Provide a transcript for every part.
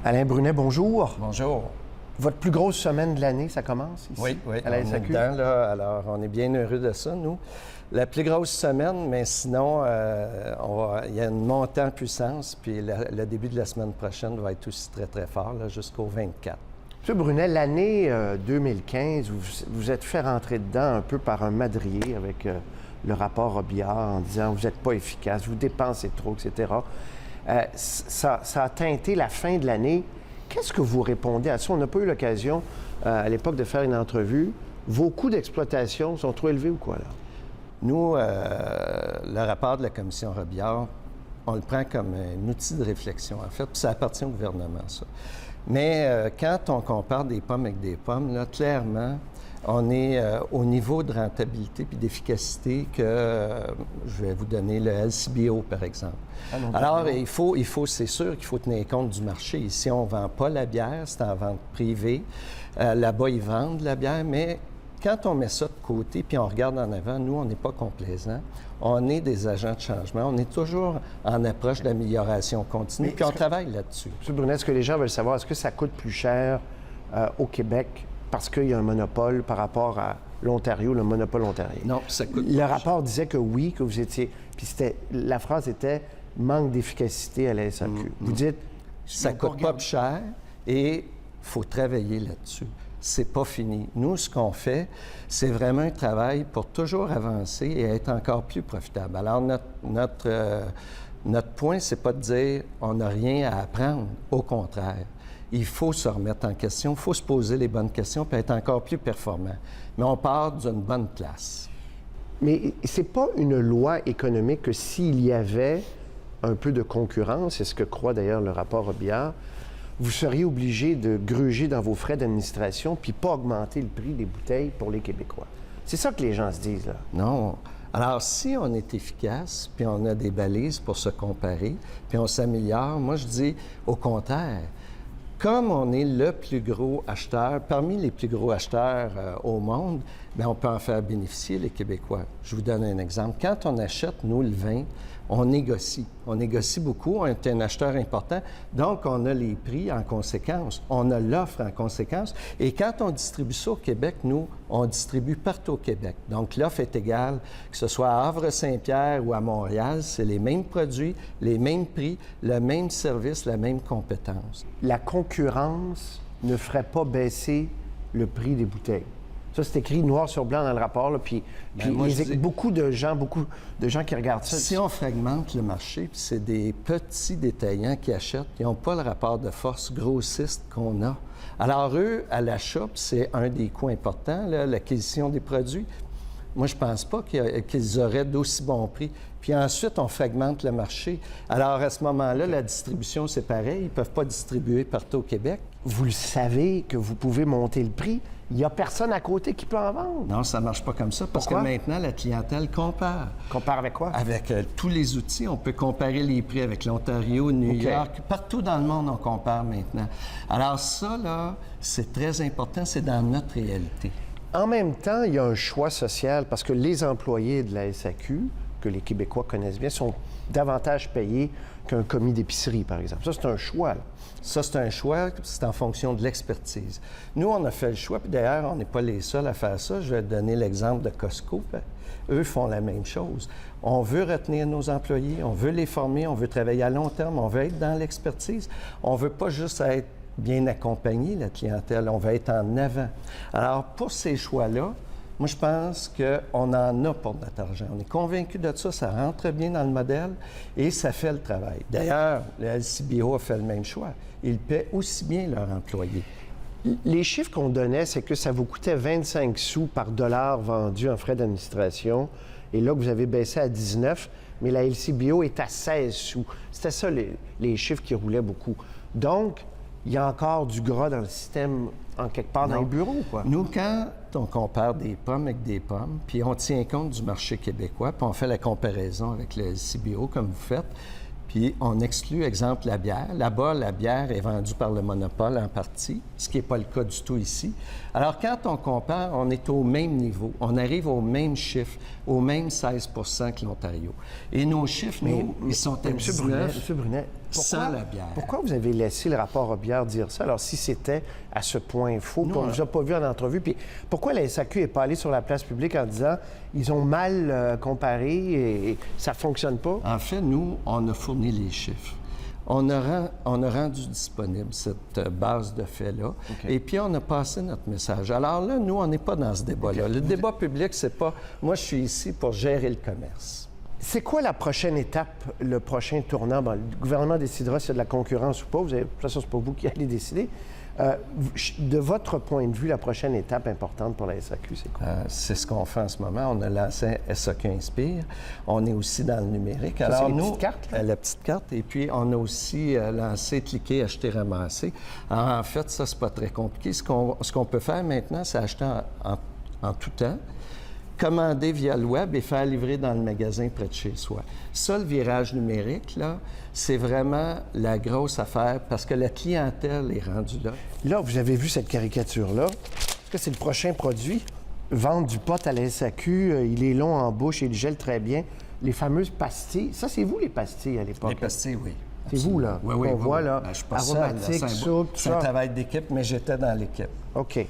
Alain Brunet, bonjour. Bonjour. Votre plus grosse semaine de l'année, ça commence ici? Oui, à la on est SAQ? dedans, là, alors on est bien heureux de ça, nous. La plus grosse semaine, mais sinon, il y a une montée en puissance, puis le début de la semaine prochaine va être aussi très, très fort, là, jusqu'au 24. M. Brunet, l'année 2015, vous vous êtes fait rentrer dedans un peu par un madrier avec le rapport Robillard en disant « vous n'êtes pas efficace, vous dépensez trop, etc. » Ça a teinté la fin de l'année. Qu'est-ce que vous répondez à ça? On n'a pas eu l'occasion, à l'époque, de faire une entrevue. Vos coûts d'exploitation sont trop élevés ou quoi, là? Nous, le rapport de la commission Robillard, on le prend comme un outil de réflexion, en fait, puis ça appartient au gouvernement, ça. Mais quand on compare des pommes avec des pommes, là, clairement, on est au niveau de rentabilité puis d'efficacité que je vais vous donner le LCBO, par exemple. Alors, c'est sûr qu'il faut tenir compte du marché. Ici, on ne vend pas la bière, c'est en vente privée. Là-bas, ils vendent la bière, mais quand on met ça de côté puis on regarde en avant, nous, on n'est pas complaisants. On est des agents de changement. On est toujours en approche d'amélioration continue, puis on travaille là-dessus. M. Brunet, ce que les gens veulent savoir, est-ce que ça coûte plus cher au Québec parce qu'il y a un monopole par rapport à l'Ontario, le monopole ontarien? Non, ça coûte Le rapport disait que oui, que vous étiez... Puis la phrase était « manque d'efficacité à la SAQ ». Vous dites... Ça ne coûte pas plus cher et il faut travailler là-dessus. C'est pas fini. Nous, ce qu'on fait, c'est vraiment un travail pour toujours avancer et être encore plus profitable. Alors, notre point, c'est pas de dire on n'a rien à apprendre. Au contraire, il faut se remettre en question, il faut se poser les bonnes questions pour être encore plus performant. Mais on part d'une bonne place. Mais c'est pas une loi économique que s'il y avait un peu de concurrence, c'est ce que croit d'ailleurs le rapport Robillard, vous seriez obligé de gruger dans vos frais d'administration puis pas augmenter le prix des bouteilles pour les Québécois. C'est ça que les gens se disent, là. Non. Alors, si on est efficace, puis on a des balises pour se comparer, puis on s'améliore, moi, je dis au contraire. Comme on est le plus gros acheteur, parmi les plus gros acheteurs au monde, bien, on peut en faire bénéficier les Québécois. Je vous donne un exemple. Quand on achète, nous, le vin, on négocie. On négocie beaucoup. On est un acheteur important. Donc, on a les prix en conséquence. On a l'offre en conséquence. Et quand on distribue ça au Québec, nous, on distribue partout au Québec. Donc, l'offre est égale, que ce soit à Havre-Saint-Pierre ou à Montréal, c'est les mêmes produits, les mêmes prix, le même service, la même compétence. La concurrence ne ferait pas baisser le prix des bouteilles. Ça, c'est écrit noir sur blanc dans le rapport, là, puis beaucoup de gens qui regardent ça. Si on fragmente le marché, puis c'est des petits détaillants qui achètent, ils n'ont pas le rapport de force grossiste qu'on a. Alors, eux, à l'achat, c'est un des coûts importants, l'acquisition des produits. Moi, je ne pense pas qu'ils auraient d'aussi bons prix. Puis ensuite, on fragmente le marché. Alors, à ce moment-là, la distribution, c'est pareil. Ils ne peuvent pas distribuer partout au Québec. Vous le savez que vous pouvez monter le prix. Il n'y a personne à côté qui peut en vendre. Non, ça ne marche pas comme ça. Parce que maintenant, la clientèle compare. Compare avec quoi? Avec tous les outils. On peut comparer les prix avec l'Ontario, New York. Partout dans le monde, on compare maintenant. Alors ça, là, c'est très important. C'est dans notre réalité. En même temps, il y a un choix social parce que les employés de la SAQ, que les Québécois connaissent bien, sont davantage payés qu'un commis d'épicerie, par exemple. Ça, c'est un choix, là. Ça, c'est un choix, c'est en fonction de l'expertise. Nous, on a fait le choix, puis d'ailleurs, on n'est pas les seuls à faire ça. Je vais te donner l'exemple de Costco. Eux font la même chose. On veut retenir nos employés, on veut les former, on veut travailler à long terme, on veut être dans l'expertise. On ne veut pas juste être bien accompagné, la clientèle, on va être en avant. Alors, pour ces choix-là, moi, je pense qu'on en a pour notre argent. On est convaincu de ça, ça rentre bien dans le modèle et ça fait le travail. D'ailleurs, le LCBO a fait le même choix. Ils paient aussi bien leurs employés. Les chiffres qu'on donnait, c'est que ça vous coûtait 25 sous par dollar vendu en frais d'administration et là, vous avez baissé à 19, mais la LCBO est à 16 sous. C'était ça, les chiffres qui roulaient beaucoup. Donc, il y a encore du gras dans le système, en quelque part, dans les bureaux, quoi. Nous, quand on compare des pommes avec des pommes, puis on tient compte du marché québécois, puis on fait la comparaison avec le LCBO, comme vous faites, puis on exclut, exemple, la bière. Là-bas, la bière est vendue par le monopole en partie, ce qui n'est pas le cas du tout ici. Alors, quand on compare, on est au même niveau. On arrive au même chiffre, au même 16 que l'Ontario. Et nos chiffres, nous, ils sont à 19. M. Brunet, sans la bière. Pourquoi vous avez laissé le rapport Robillard dire ça? Alors, si c'était à ce point faux, qu'on ne vous a pas vu en entrevue, puis pourquoi la SAQ n'est pas allée sur la place publique en disant ils ont mal comparé et ça ne fonctionne pas? En fait, nous, on a fourni les chiffres. On a rendu disponible cette base de faits-là. Et puis, on a passé notre message. Alors là, nous, on n'est pas dans ce débat-là. Le débat public, c'est pas... Moi, je suis ici pour gérer le commerce. C'est quoi la prochaine étape, le prochain tournant? Bon, le gouvernement décidera s'il y a de la concurrence ou pas. De toute façon, c'est pas vous qui allez décider. De votre point de vue, la prochaine étape importante pour la SAQ, c'est quoi? C'est ce qu'on fait en ce moment. On a lancé SAQ Inspire. On est aussi dans le numérique. Ça, Alors, c'est les nous, petites cartes, là? la petite carte. Et puis, on a aussi lancé Cliquer, acheter, ramasser. Alors, en fait, ça, c'est pas très compliqué. Ce qu'on peut faire maintenant, c'est acheter en tout temps, commander via le web et faire livrer dans le magasin près de chez soi. Ça, le virage numérique, là, c'est vraiment la grosse affaire parce que la clientèle est rendue là. Là, vous avez vu cette caricature-là. Est-ce que c'est le prochain produit? Vendre du pot à la SAQ, il est long en bouche et il gèle très bien. Les fameuses pastilles. Ça, c'est vous, les pastilles, à l'époque? Les pastilles, oui. C'est vous, là? Oui. On voit, là, Ben, je suis pas seul, là. aromatique, soupe, tout C'est un ça. travail d'équipe, mais j'étais dans l'équipe. OK.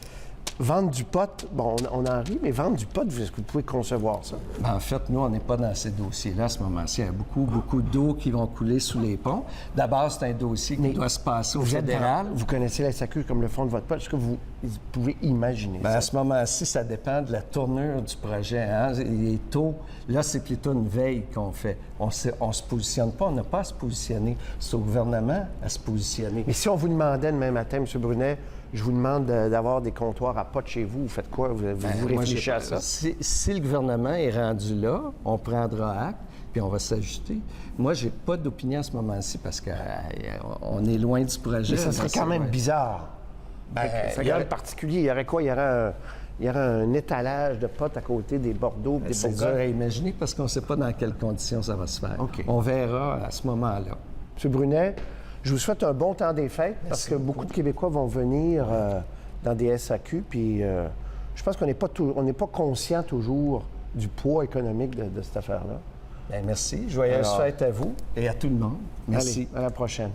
Vendre du pot, bon, on en rit, mais vendre du pot, est-ce que vous pouvez concevoir ça? En fait, nous, on n'est pas dans ces dossiers-là à ce moment-ci. Il y a beaucoup d'eau qui vont couler sous les ponts. D'abord, c'est un dossier qui doit se passer au fédéral. Vous connaissez la SAQ comme le fond de votre pot. Est-ce que vous pouvez imaginer Bien, ça? à ce moment-ci, ça dépend de la tournure du projet. Hein? Il est tôt. Là, c'est plutôt une veille qu'on fait. On se positionne pas. On n'a pas à se positionner. C'est au gouvernement à se positionner. Mais si on vous demandait demain matin, M. Brunet, je vous demande d'avoir des comptoirs à pot chez vous, vous faites quoi? Vous réfléchissez à ça? Si le gouvernement est rendu là, on prendra acte, puis on va s'ajuster. Moi, j'ai pas d'opinion à ce moment-ci parce qu'on est loin du projet. Mais ça serait quand même bizarre. Ça serait particulier. Il y aurait quoi? Il y aurait un étalage de potes à côté des Bordeaux, des C'est dur Bourgognes. à imaginer parce qu'on ne sait pas dans quelles conditions ça va se faire. OK. On verra à ce moment-là. M. Brunet, je vous souhaite un bon temps des fêtes parce que beaucoup de Québécois vont venir dans des SAQ. Puis je pense qu'on n'est pas conscient toujours du poids économique de cette affaire-là. Bien, merci. Joyeuses fêtes à vous et à tout le monde. Merci. Allez, à la prochaine.